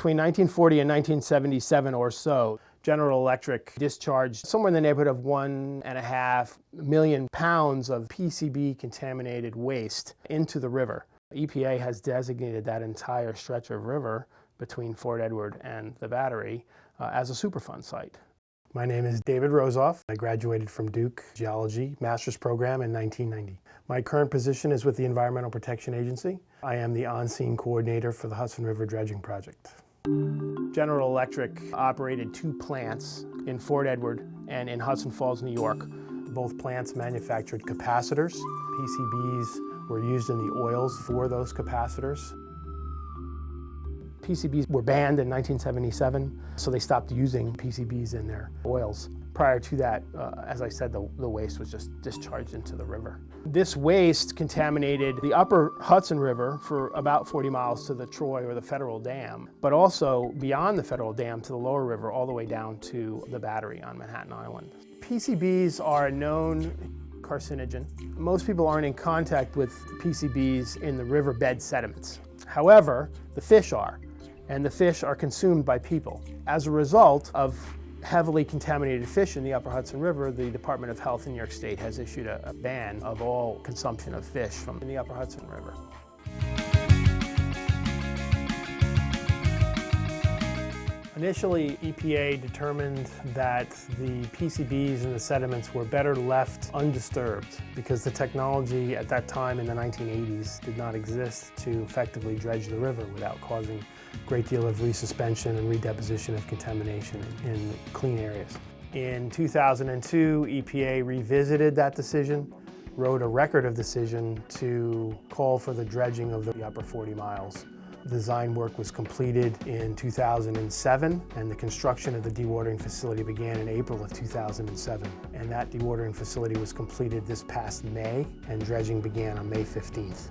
Between 1940 and 1977 or so, General Electric discharged somewhere in the neighborhood of 1.5 million pounds of PCB contaminated waste into the river. EPA has designated that entire stretch of river between Fort Edward and the Battery as a Superfund site. My name is David Rosoff. I graduated from Duke Geology Master's Program in 1990. My current position is with the Environmental Protection Agency. I am the on-scene coordinator for the Hudson River Dredging project. General Electric operated 2 plants in Fort Edward and in Hudson Falls, New York. Both plants manufactured capacitors. PCBs were used in the oils for those capacitors. PCBs were banned in 1977, so they stopped using PCBs in their oils. Prior to that, as I said, the waste was just discharged into the river. This waste contaminated the upper Hudson River for about 40 miles to the Troy or the Federal Dam, but also beyond the Federal Dam to the lower river all the way down to the Battery on Manhattan Island. PCBs are a known carcinogen. Most people aren't in contact with PCBs in the riverbed sediments. However, the fish are, and the fish are consumed by people. As a result of heavily contaminated fish in the upper Hudson River, the Department of Health in New York State has issued a ban of all consumption of fish from the upper Hudson River. Initially, EPA determined that the PCBs in the sediments were better left undisturbed because the technology at that time in the 1980s did not exist to effectively dredge the river without causing a great deal of resuspension and redeposition of contamination in clean areas. In 2002, EPA revisited that decision, wrote a record of decision to call for the dredging of the upper 40 miles. Design work was completed in 2007, and the construction of the dewatering facility began in April of 2007. And that dewatering facility was completed this past May, and dredging began on May 15th.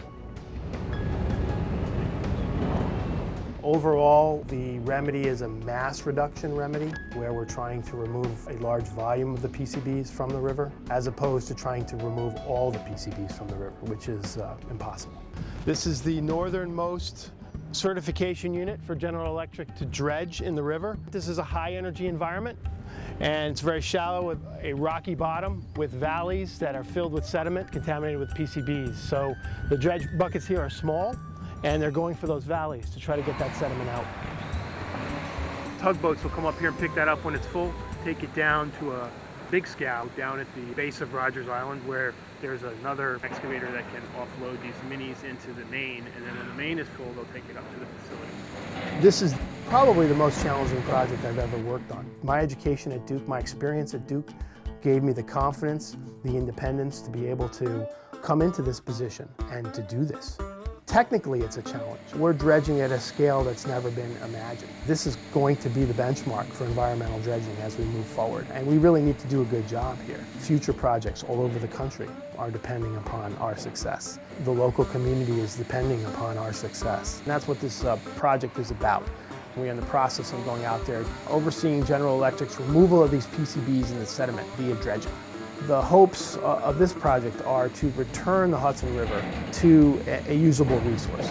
Overall, the remedy is a mass reduction remedy, where we're trying to remove a large volume of the PCBs from the river, as opposed to trying to remove all the PCBs from the river, which is impossible. This is the northernmost certification unit for General Electric to dredge in the river. This is a high energy environment, and it's very shallow with a rocky bottom with valleys that are filled with sediment contaminated with PCBs. So the dredge buckets here are small, and they're going for those valleys to try to get that sediment out. Tugboats will come up here and pick that up when it's full, take it down to a big scow down at the base of Rogers Island, where there's another excavator that can offload these minis into the main, and then when the main is full, they'll take it up to the facility. This is probably the most challenging project I've ever worked on. My education at Duke, my experience at Duke, gave me the confidence, the independence to be able to come into this position and to do this. Technically, it's a challenge. We're dredging at a scale that's never been imagined. This is going to be the benchmark for environmental dredging as we move forward, and we really need to do a good job here. Future projects all over the country are depending upon our success. The local community is depending upon our success. And that's what this project is about. We're in the process of going out there, overseeing General Electric's removal of these PCBs in the sediment via dredging. The hopes of this project are to return the Hudson River to a usable resource.